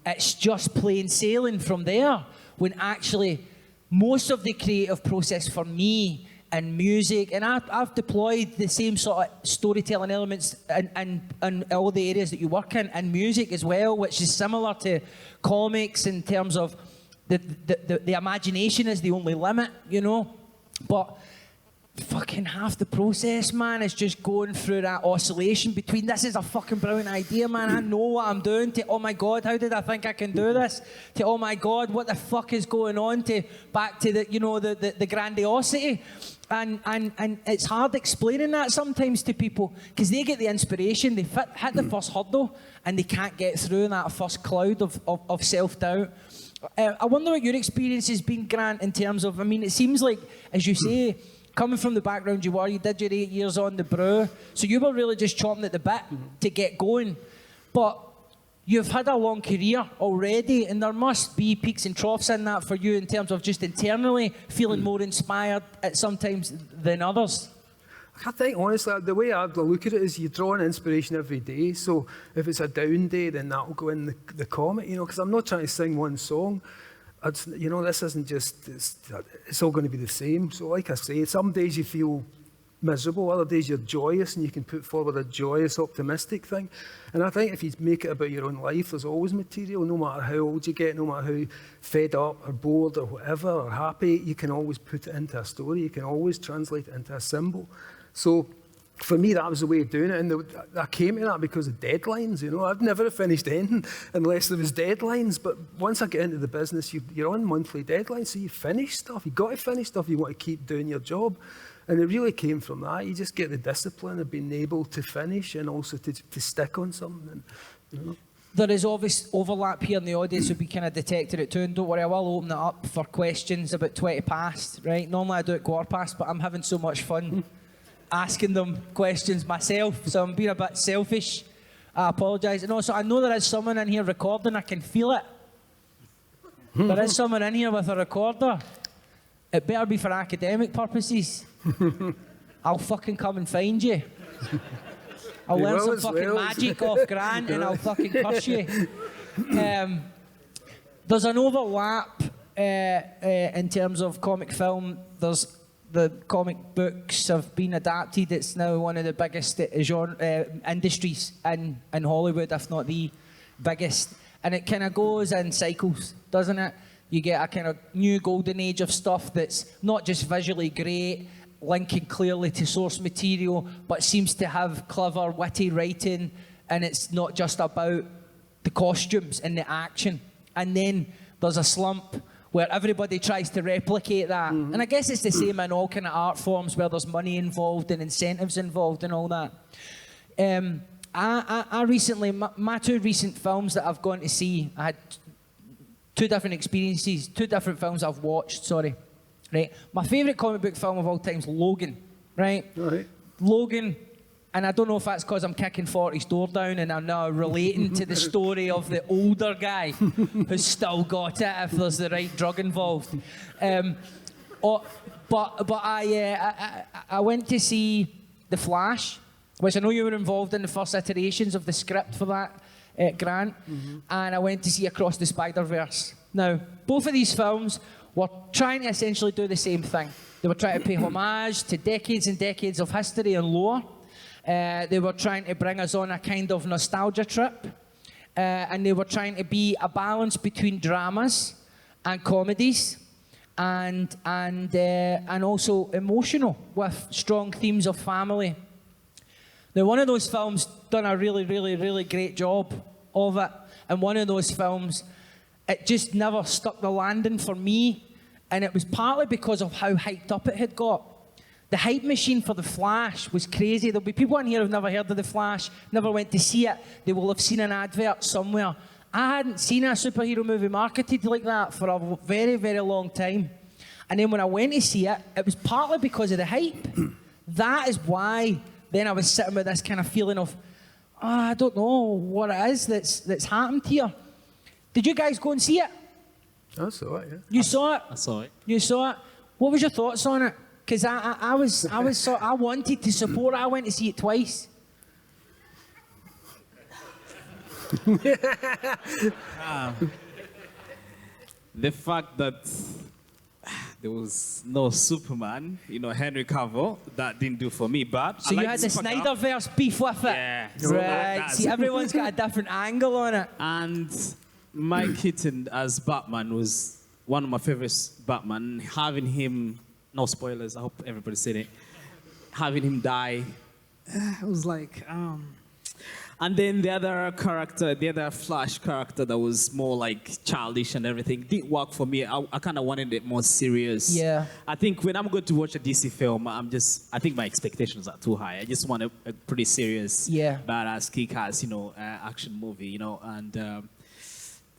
it's just plain sailing from there, when actually most of the creative process for me in music, and I've deployed the same sort of storytelling elements in all the areas that you work in, and music as well, which is similar to comics in terms of the imagination is the only limit, you know. But fucking half the process, man, is just going through that oscillation between this is a fucking brilliant idea, man, I know what I'm doing, to oh my god, how did I think I can do this, to oh my god, what the fuck is going on, to back to the, you know, the grandiosity. And it's hard explaining that sometimes to people, because they get the inspiration, they hit the first hurdle and they can't get through that first cloud of self-doubt. I wonder what your experience has been, Grant, in terms of, I mean, it seems like, as you say, coming from the background you were, you did your 8 years on the brew, so you were really just chomping at the bit to get going. But you've had a long career already, and there must be peaks and troughs in that for you in terms of just internally feeling more inspired at sometimes than others. I think, honestly, the way I look at it is you draw an inspiration every day. So if it's a down day, then that'll go in the comic, you know, because I'm not trying to sing one song. You know, this isn't just, it's all going to be the same. So like I say, some days you feel miserable, other days you're joyous and you can put forward a joyous, optimistic thing. And I think if you make it about your own life, there's always material, no matter how old you get, no matter how fed up or bored or whatever, or happy, you can always put it into a story, you can always translate it into a symbol. So for me, that was the way of doing it, and I came to that because of deadlines, you know. I'd never have finished anything unless there was deadlines, but once I get into the business, you're on monthly deadlines, so you finish stuff. You've got to finish stuff, you want to keep doing your job. And it really came from that. You just get the discipline of being able to finish and also to stick on something, you know. There is obvious overlap here in the audience, so we kind of detected it too, and don't worry, I will open it up for questions about 20 past, right? Normally I do it quarter past, but I'm having so much fun asking them questions myself, so I'm being a bit selfish. I apologise. And also, I know there is someone in here recording, I can feel it. There is someone in here with a recorder. It better be for academic purposes. I'll fucking come and find you. I'll learn some fucking magic off Grant and I'll fucking curse you. There's an overlap in terms of comic film. There's the comic books have been adapted. It's now one of the biggest industries in Hollywood, if not the biggest. And it kind of goes in cycles, doesn't it? You get a kind of new golden age of stuff that's not just visually great, linking clearly to source material, but seems to have clever, witty writing, and it's not just about the costumes and the action. And then there's a slump where everybody tries to replicate that. And I guess it's the same in all kind of art forms where there's money involved and incentives involved and all that. I recently, my two recent films that I've gone to see, I had two different experiences, two different films I've watched, sorry. Right? My favourite comic book film of all time is Logan, right? Right. Logan, and I don't know if that's because I'm kicking 40's door down and I'm now relating to the story of the older guy who's still got it if there's the right drug involved. But I went to see The Flash, which I know you were involved in the first iterations of the script for that, Grant, and I went to see Across the Spider-Verse. Now, both of these films were trying to essentially do the same thing. They were trying to pay homage to decades and decades of history and lore. They were trying to bring us on a kind of nostalgia trip. And they were trying to be a balance between dramas and comedies. and also emotional with strong themes of family. Now, one of those films done a really, really, really great job of it, and one of those films, it just never stuck the landing for me, and it was partly because of how hyped up it had got. The hype machine for The Flash was crazy. There'll be people in here who've never heard of The Flash, never went to see it. They will have seen an advert somewhere. I hadn't seen a superhero movie marketed like that for a very, very long time. And then when I went to see it, it was partly because of the hype. That is why then I was sitting with this kind of feeling of, I don't know what it is that's happened here. Did you guys go and see it? I saw it, yeah. You saw it? I saw it. You saw it? What was your thoughts on it? Because I wanted to support it. I went to see it twice. The fact that there was no Superman, Henry Cavill, that didn't do for me. But so you had the Snyderverse beef with it? Yeah. Right. See, everyone's got a different angle on it. And Mike Keaton as Batman was one of my favorites Batman. Having him, no spoilers, I hope everybody's seen it. Having him die, it was like, And then the other Flash character that was more like childish and everything, didn't work for me. I kind of wanted it more serious. Yeah. I think when I'm going to watch a DC film, I think my expectations are too high. I just want a pretty serious, badass, kick-ass, action movie, and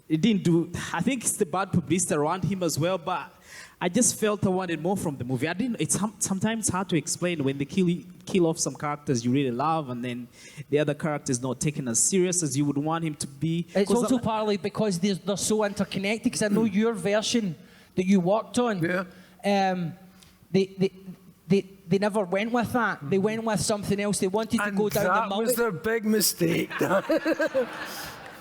it didn't do. I think it's the bad publicity around him as well, but I just felt I wanted more from the movie. It's sometimes hard to explain when they kill off some characters you really love, and then the other characters not taken as serious as you would want him to be. It's also partly because they're so interconnected. Because I know your version that you worked on. Yeah. They never went with that. They went with something else. They wanted to go down the that was their big mistake.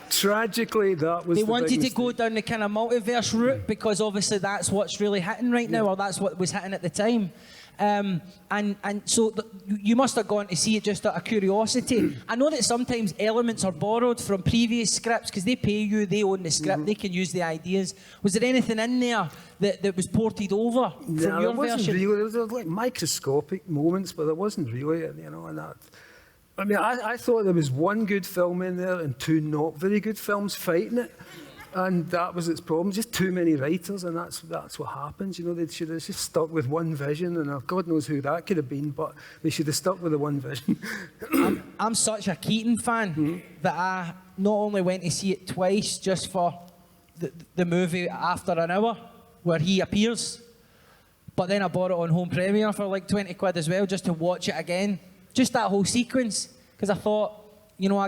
Tragically, that was They the wanted big to mistake. go down the kind of multiverse route because obviously that's what's really hitting right now, or that's what was hitting at the time. And so you must have gone to see it just out of curiosity. I know that sometimes elements are borrowed from previous scripts because they pay you, they own the script, they can use the ideas. Was there anything in there that was ported over from your version? Really, there was like microscopic moments, but there wasn't really, and that. I mean, I thought there was one good film in there and two not very good films fighting it. And that was its problem, just too many writers, and that's what happens. They should have just stuck with one vision, and God knows who that could have been, but they should have stuck with the one vision. I'm such a Keaton fan that I not only went to see it twice just for the movie after an hour where he appears, but then I bought it on home premiere for like 20 quid as well just to watch it again. Just that whole sequence, because I thought, my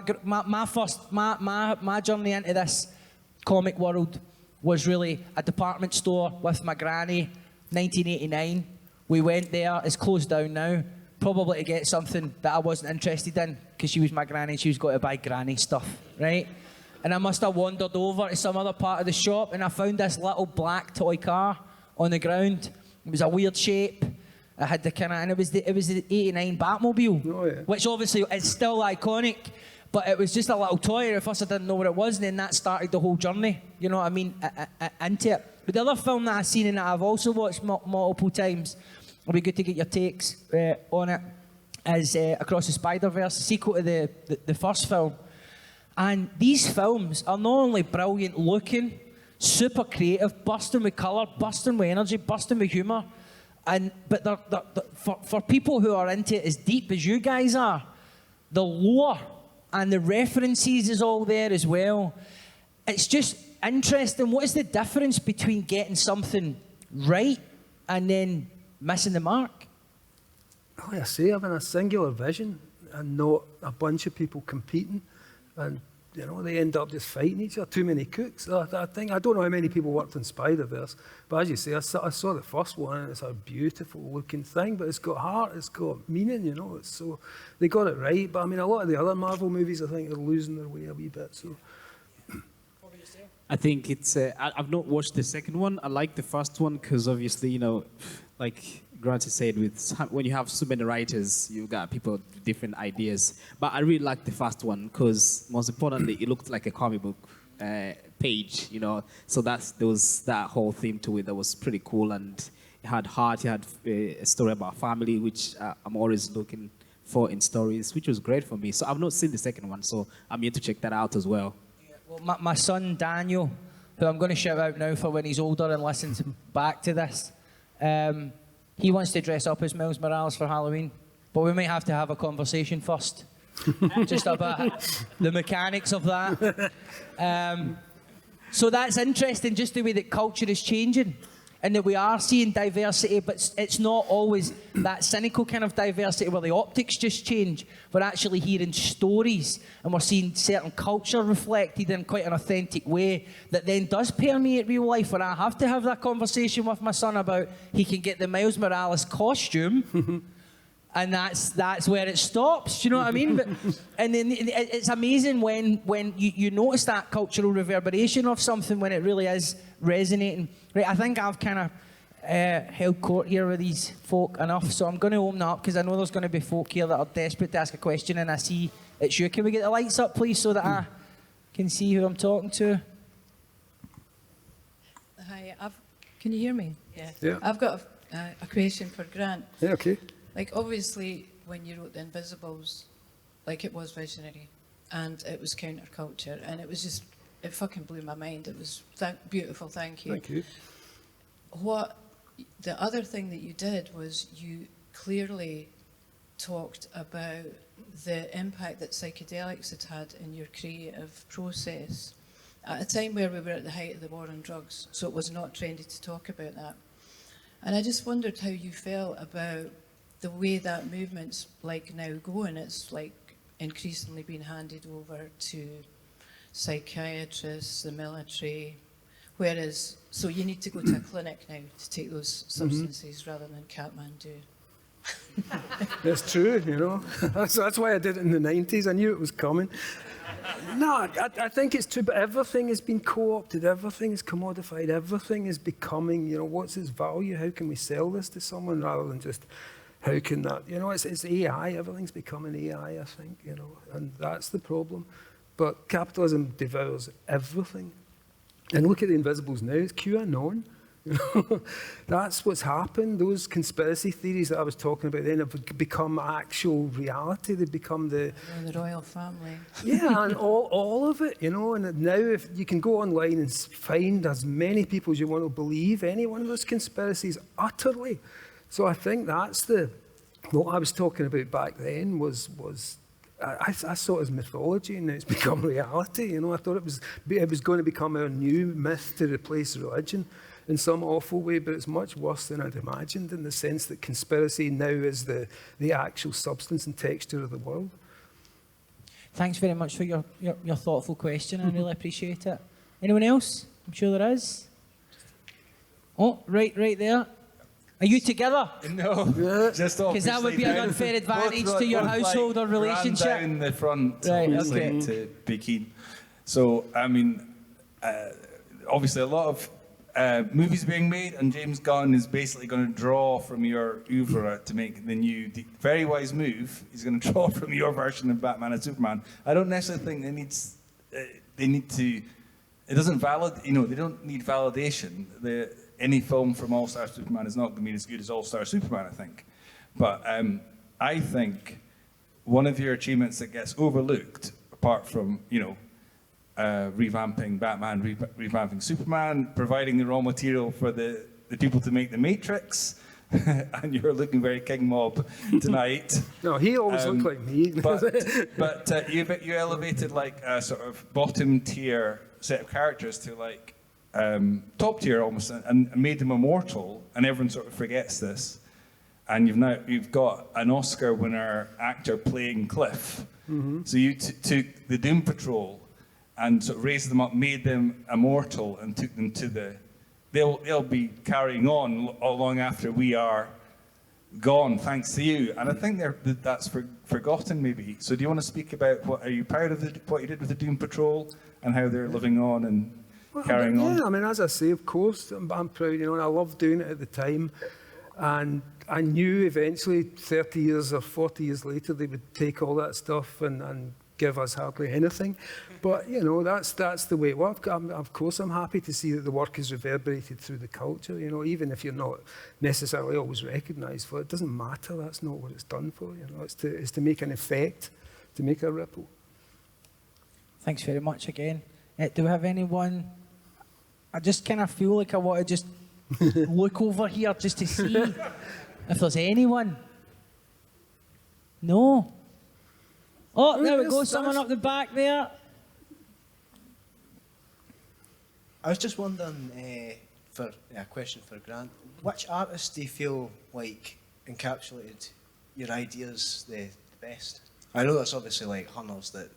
journey into this comic world was really a department store with my granny, 1989. We went there, it's closed down now, probably to get something that I wasn't interested in, because she was my granny and she was going to buy granny stuff, right? And I must have wandered over to some other part of the shop and I found this little black toy car on the ground. It was a weird shape. I had the kind of, and it was the 89 Batmobile, which obviously is still iconic, but it was just a little toy. At first I didn't know what it was, and then that started the whole journey, you know what I mean, into it. But the other film that I've seen and that I've also watched multiple times, it'll be good to get your takes on it, is Across the Spider-Verse, the sequel to the first film. And these films are not only brilliant looking, super creative, bursting with colour, bursting with energy, bursting with humour, but they're, for people who are into it as deep as you guys are, the lore and the references is all there as well. It's just interesting. What is the difference between getting something right and then missing the mark? Like I say, having a singular vision and not a bunch of people competing, and they end up just fighting each other. Too many cooks. I don't know how many people worked on Spider-Verse, but as you say, I saw the first one, and it's a beautiful looking thing, but it's got heart, it's got meaning, so they got it right. But I mean, a lot of the other Marvel movies, I think, are losing their way a wee bit. So I think it's. I've not watched the second one. I like the first one because obviously, like Granty said, when you have so many writers, you got people with different ideas. But I really like the first one because, most importantly, it looked like a comic book. page, you know. So there was that whole theme to it that was pretty cool, and it had heart. It had a story about family, which I'm always looking for in stories, which was great for me. So I've not seen the second one, so I'm here to check that out as well. Yeah, well, my son Daniel, who I'm going to shout out now for when he's older and listens back to this, he wants to dress up as Miles Morales for Halloween, but we might have to have a conversation first. Just about the mechanics of that. So that's interesting, just the way that culture is changing and that we are seeing diversity, but it's not always that cynical kind of diversity where the optics just change. We're actually hearing stories and we're seeing certain culture reflected in quite an authentic way that then does permeate real life, where I have to have that conversation with my son about he can get the Miles Morales costume and that's where it stops, do you know what I mean? But, and then it's amazing when you notice that cultural reverberation of something when it really is resonating. Right, I think I've kind of held court here with these folk enough, so I'm going to open up because I know there's going to be folk here that are desperate to ask a question, and I see it's you. Can we get the lights up, please, so that I can see who I'm talking to? Hi, can you hear me? Yeah. I've got a question for Grant. Yeah, okay. Like, obviously, when you wrote The Invisibles, like, it was visionary, and it was counterculture, and it was just, it fucking blew my mind. It was beautiful, thank you. Thank you. The other thing that you did was you clearly talked about the impact that psychedelics had in your creative process at a time where we were at the height of the war on drugs, so it was not trendy to talk about that. And I just wondered how you felt about the way that movement's like now going. It's like increasingly being handed over to psychiatrists, the military, whereas, so you need to go to a clinic now to take those substances rather than Kathmandu. That's true, you know. That's why I did it in the 90s. I knew it was coming. No, I think it's true, but everything has been co-opted, everything is commodified, everything is becoming, you know, what's its value? How can we sell this to someone rather than just, how can that, you know, it's AI, everything's becoming AI, I think, you know, and that's the problem. But capitalism devours everything. And look at The Invisibles now, it's QAnon. You know? That's what's happened. Those conspiracy theories that I was talking about then have become actual reality. They've become the royal family. Yeah, and all of it, you know. And now if you can go online and find as many people as you want to believe any one of those conspiracies utterly. So I think that's what I was talking about back then was I saw it as mythology, and now it's become reality. You know, I thought it was going to become our new myth to replace religion in some awful way, but it's much worse than I'd imagined, in the sense that conspiracy now is the actual substance and texture of the world. Thanks very much for your thoughtful question. I really appreciate it. Anyone else? I'm sure there is. Oh, right there. Are you together? No, just because that would be an unfair advantage to your household or relationship. Down the front, right? Obviously, Okay. to be keen. So, I mean, obviously, a lot of movies being made, and James Gunn is basically going to draw from your oeuvre to make the new, very wise move. He's going to draw from your version of Batman and Superman. I don't necessarily think they need to. It doesn't validate. You know, they don't need validation. Any film from All-Star Superman is not going to be as good as All-Star Superman, I think. But I think one of your achievements that gets overlooked, apart from, you know, revamping Batman, revamping Superman, providing the raw material for the people to make The Matrix, and you're looking very King Mob tonight. No, he always looked like me. but you elevated like a sort of bottom tier set of characters to like top tier almost, and made them immortal, and everyone sort of forgets this. And you've got an Oscar winner actor playing Cliff. Mm-hmm. So you took the Doom Patrol and sort of raised them up, made them immortal, and took them to they'll be carrying on long after we are gone, thanks to you. And I think that's forgotten maybe. So do you want to speak about are you proud of what you did with the Doom Patrol and how they're living on and carrying on? Yeah, I mean, as I say, of course, I'm proud, you know, and I loved doing it at the time. And I knew eventually, 30 years or 40 years later, they would take all that stuff and give us hardly anything. But, you know, that's the way it works. Of course, I'm happy to see that the work is reverberated through the culture, you know, even if you're not necessarily always recognised for it. It doesn't matter. That's not what it's done for, you know. It's to make an effect, to make a ripple. Thanks very much again. Do we have anyone? I just kind of feel like I want to just look over here just to see if there's anyone. No? Oh, there we go. Someone up the back there. I was just wondering, for a question for Grant, which artist do you feel like encapsulated your ideas the best? I know there's obviously like hunters that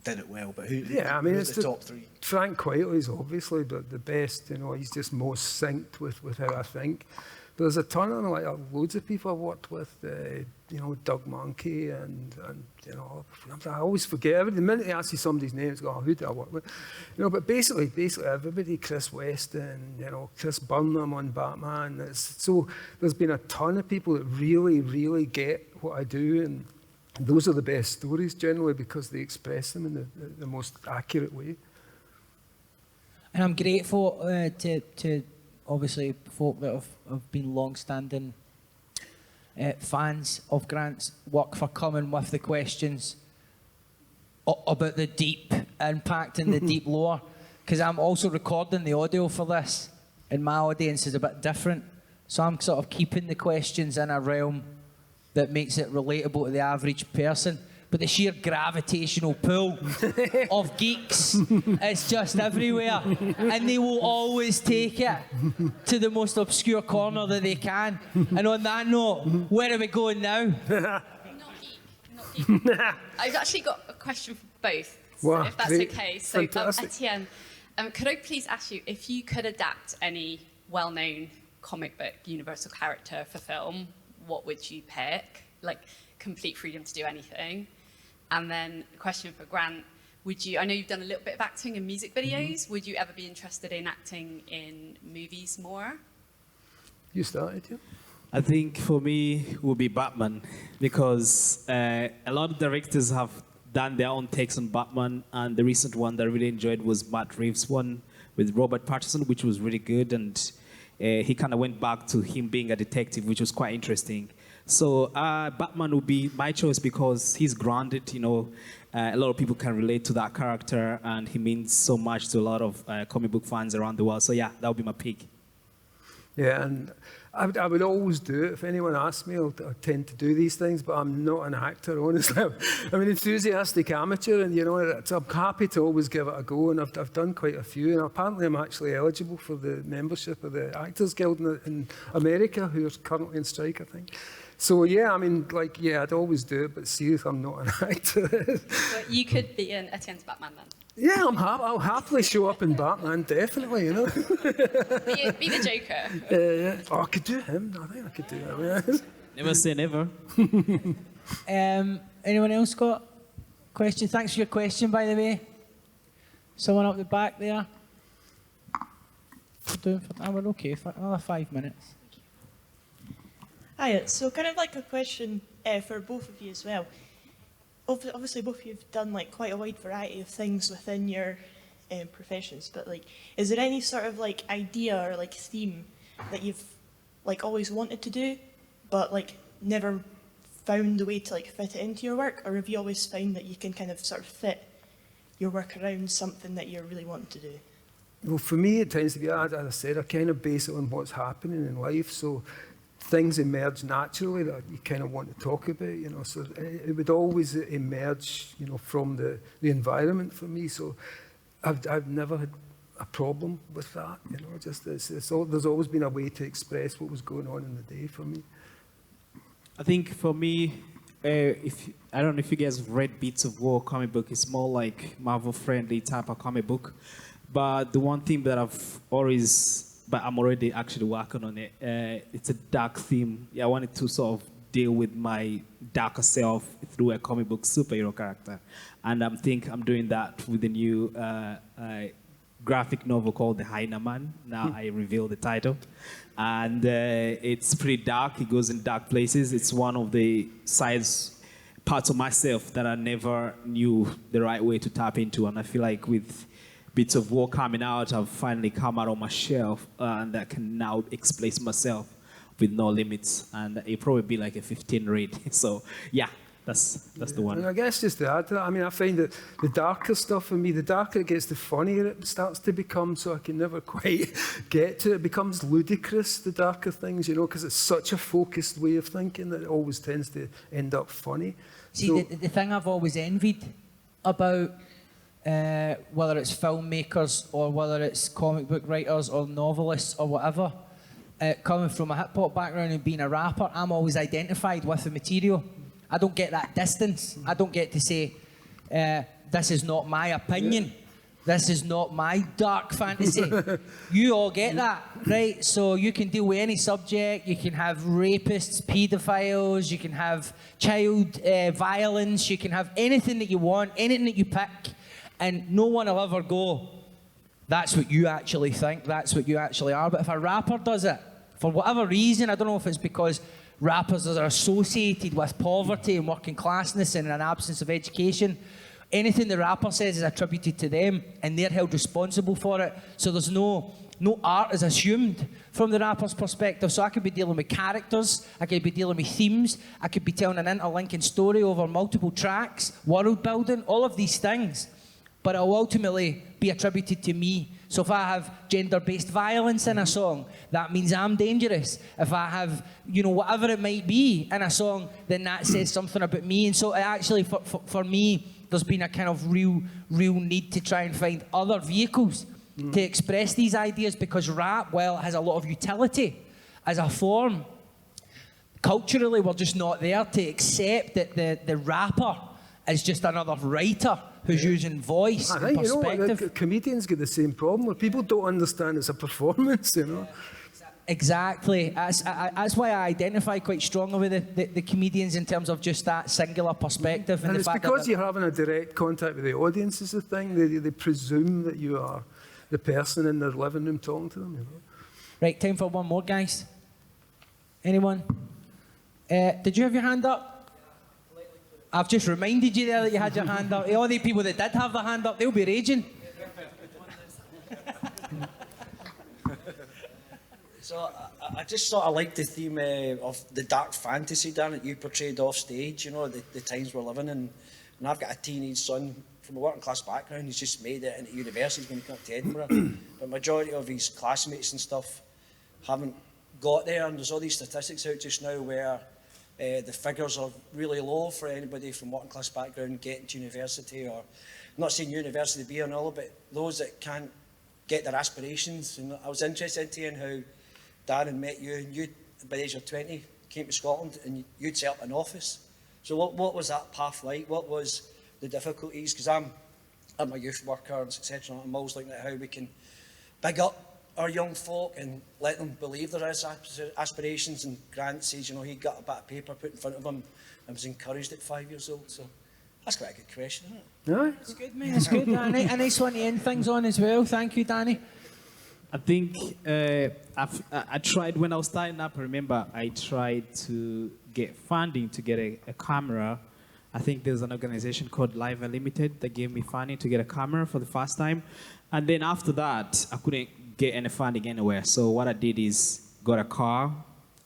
did it well, but who's the top three? Frank Quitely's obviously the best, you know, he's just most synced with how I think. But there's a ton of like loads of people I've worked with, you know, Doug Monkey and you know, I always forget. The minute I see somebody's name, it's go, oh, who do I work with? You know, but basically everybody, Chris Weston, you know, Chris Burnham on Batman. So there's been a ton of people that really, really get what I do, and those are the best stories generally because they express them in the most accurate way. And I'm grateful to obviously folk that have been long-standing fans of Grant's work for coming with the questions about the deep impact and the deep lore. Because I'm also recording the audio for this, and my audience is a bit different. So I'm sort of keeping the questions in a realm that makes it relatable to the average person. But the sheer gravitational pull of geeks is just everywhere. And they will always take it to the most obscure corner that they can. And on that note, where are we going now? Not geek. I've actually got a question for both, Wow, if that's great. okay. So, Fantastic. Etienne, could I please ask you, if you could adapt any well-known comic book universal character for film, what would you pick? Like, complete freedom to do anything. And then a question for Grant, I know you've done a little bit of acting in music videos, would you ever be interested in acting in movies more? You started, yeah? I think for me it would be Batman, because a lot of directors have done their own takes on Batman, and the recent one that I really enjoyed was Matt Reeves' one with Robert Pattinson, which was really good, and he kind of went back to him being a detective, which was quite interesting. So Batman would be my choice because he's grounded, you know. A lot of people can relate to that character, and he means so much to a lot of comic book fans around the world. So yeah, that would be my pick. Yeah, and I would always do it. If anyone asks me, I tend to do these things, but I'm not an actor, honestly. I'm an enthusiastic amateur, and you know, I'm happy to always give it a go, and I've done quite a few, and apparently I'm actually eligible for the membership of the Actors Guild in America, who are currently in strike, I think. So yeah, I mean, like, yeah, I'd always do it, but seriously, I'm not an actor. But you could be in Etienne's Batman then. Yeah, I'll happily show up in Batman, definitely, you know. Be the Joker. Yeah. Oh, I could do him. I think I could do him. Yeah. Never say never. Anyone else got a question? Thanks for your question, by the way. Someone up the back there. We're okay for another 5 minutes. Hi, so kind of like a question for both of you as well. Obviously, both of you have done like quite a wide variety of things within your professions, but like, is there any sort of like idea or like theme that you've like always wanted to do, but like never found a way to like fit it into your work, or have you always found that you can kind of sort of fit your work around something that you're really wanting to do? Well, for me, it tends to be, as I said, I kind of base it on what's happening in life. So things emerge naturally that you kind of want to talk about, you know. So it would always emerge, you know, from the environment for me. So I've never had a problem with that, you know. Just there's always been a way to express what was going on in the day for me. I think for me, I don't know if you guys have read Beats of War comic book. It's more like Marvel-friendly type of comic book. But the one thing that but I'm already actually working on it. It's a dark theme. Yeah, I wanted to sort of deal with my darker self through a comic book superhero character. And I'm doing that with a new graphic novel called The Hyena Man. Now I reveal the title. And it's pretty dark. It goes in dark places. It's one of the parts of myself that I never knew the right way to tap into. And I feel like with Bits of War coming out, I've finally come out on my shelf and I can now express myself with no limits. And it'll probably be like a 15 rate. So yeah, that's the one. And I guess just to add to that, I mean, I find that the darker stuff for me, the darker it gets, the funnier it starts to become, so I can never quite get to it. It becomes ludicrous, the darker things, you know, because it's such a focused way of thinking that it always tends to end up funny. See, So- the thing I've always envied about whether it's filmmakers or whether it's comic book writers or novelists or whatever, coming from a hip-hop background and being a rapper, I'm always identified with the material. I don't get that distance. I don't get to say, this is not my opinion. This is not my dark fantasy. You all get that, right? So you can deal with any subject. You can have rapists, paedophiles. You can have child violence. You can have anything that you want, anything that you pick. And no one will ever go, that's what you actually think. That's what you actually are. But if a rapper does it, for whatever reason, I don't know if it's because rappers are associated with poverty and working classness and an absence of education. Anything the rapper says is attributed to them, and they're held responsible for it. So there's no art is assumed from the rapper's perspective. So I could be dealing with characters, I could be dealing with themes, I could be telling an interlinking story over multiple tracks, world building, all of these things. But it'll ultimately be attributed to me. So if I have gender-based violence in a song, that means I'm dangerous. If I have, you know, whatever it might be in a song, then that says something about me. And so it actually, for me, there's been a kind of real need to try and find other vehicles to express these ideas, because rap, well, it has a lot of utility as a form. Culturally, we're just not there to accept that the rapper is just another writer who's using voice and You know what, perspective. comedians get the same problem where people don't understand it's a performance, you know. Exactly. That's why I identify quite strongly with the comedians in terms of just that singular perspective. And the it's fact because that you're having a direct contact with the audience is the thing. They presume that you are the person in their living room talking to them, you know. Right, time for one more, guys. Anyone? Did you have your hand up? I've just reminded you there that you had your hand up. All the people that did have their hand up, they'll be raging. So I just sort of like the theme of the dark fantasy, Dan, that you portrayed off stage, you know, the times we're living in. And I've got a teenage son from a working class background. He's just made it into university. He's going to come up to Edinburgh. But majority of his classmates and stuff haven't got there. And there's all these statistics out just now where the figures are really low for anybody from working class background getting to university, or not saying university be and all, but those that can't get their aspirations. And I was interested in how Darren met you, and you, by the age of 20, came to Scotland and you'd set up an office. So what was that path like? What was the difficulties? Because I'm a youth worker and etc. I'm always looking at how we can big up our young folk and let them believe there is aspirations. And Grant says, you know, he got a bit of paper put in front of him and was encouraged at 5 years old. So that's quite a good question, isn't it? Yeah. It's good, man. It's good. A nice one to end things on as well. Thank you, Danny. I think I tried when I was starting up. I remember I tried to get funding to get a camera. I think there's an organization called Live Unlimited that gave me funding to get a camera for the first time. And then after that, I couldn't get any funding anywhere. So what I did is got a car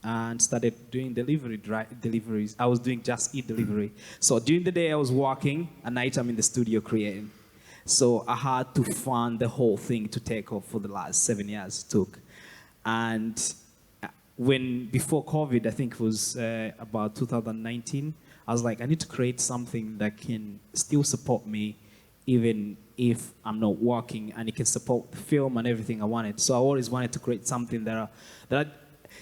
and started doing deliveries. I was doing Just Eat delivery. So during the day I was working, at night I'm in the studio creating. So I had to fund the whole thing to take off for the last 7 years it took. And before COVID, I think it was about 2019, I was like, I need to create something that can still support me even if I'm not working, and it can support the film and everything I wanted. So I always wanted to create something that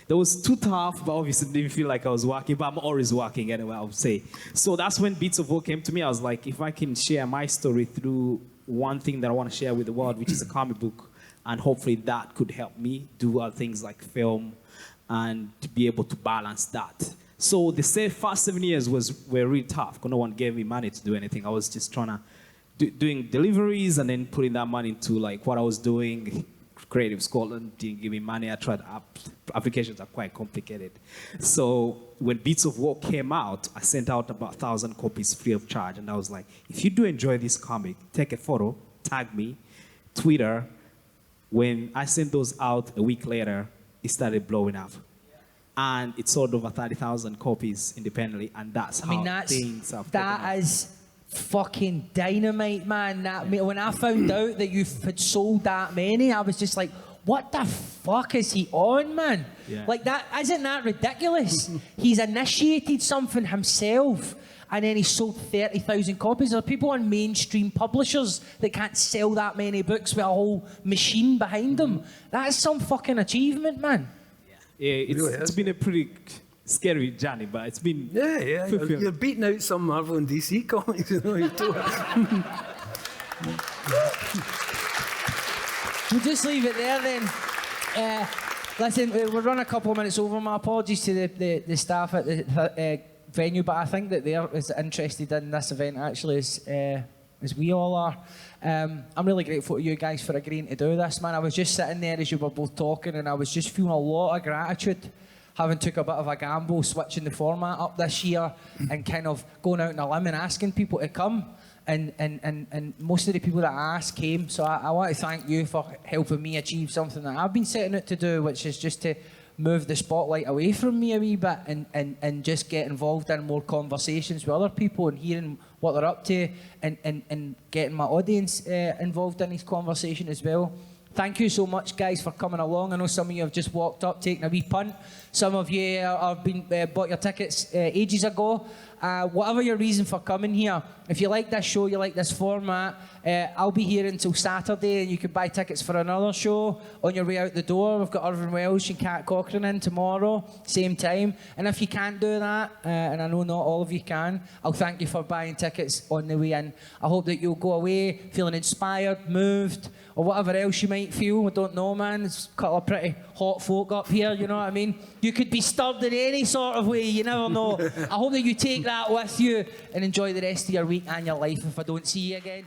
was too tough, but obviously didn't feel like I was working, but I'm always working anyway, I would say. So that's when Bits of War came to me. I was like, if I can share my story through one thing that I want to share with the world, which is a comic book, and hopefully that could help me do other things like film and to be able to balance that. So the first 7 years were really tough because no one gave me money to do anything. I was just trying to doing deliveries and then putting that money into like what I was doing, Creative Scotland didn't give me money. I tried applications are quite complicated. So when Beats of War came out, I sent out about 1,000 copies free of charge. And I was like, if you do enjoy this comic, take a photo, tag me, Twitter. When I sent those out a week later, it started blowing up. And it sold over 30,000 copies independently. And that's how things have that is fucking dynamite, man. When I found out that you had sold that many, I was just like, what the fuck is he on, man? Yeah. Like, that, isn't that ridiculous? He's initiated something himself, and then he sold 30,000 copies. There are people on mainstream publishers that can't sell that many books with a whole machine behind them. That's some fucking achievement, man. Yeah, it's been a pretty scary journey, but it's been You're beating out some Marvel and DC comics, you know. We'll just leave it there then. Listen, we're running a couple of minutes over. My apologies to the staff at the venue, but I think that they're as interested in this event actually as we all are. I'm really grateful to you guys for agreeing to do this, man. I was just sitting there as you were both talking, and I was just feeling a lot of gratitude, having took a bit of a gamble, switching the format up this year, and kind of going out on a limb and asking people to come. And most of the people that I asked came, so I want to thank you for helping me achieve something that I've been setting out to do, which is just to move the spotlight away from me a wee bit and just get involved in more conversations with other people and hearing what they're up to and getting my audience involved in this conversation as well. Thank you so much, guys, for coming along. I know some of you have just walked up, taken a wee punt. Some of you have bought your tickets ages ago. Whatever your reason for coming here, if you like this show, you like this format, I'll be here until Saturday, and you can buy tickets for another show on your way out the door. We've got Irvin Welsh and Kat Cochran in tomorrow, same time. And if you can't do that, and I know not all of you can, I'll thank you for buying tickets on the way in. I hope that you'll go away feeling inspired, moved, or whatever else you might feel. I don't know, man. There's a couple of pretty hot folk up here, you know what I mean? You could be stirred in any sort of way, you never know. I hope that you take that with you and enjoy the rest of your week and your life if I don't see you again.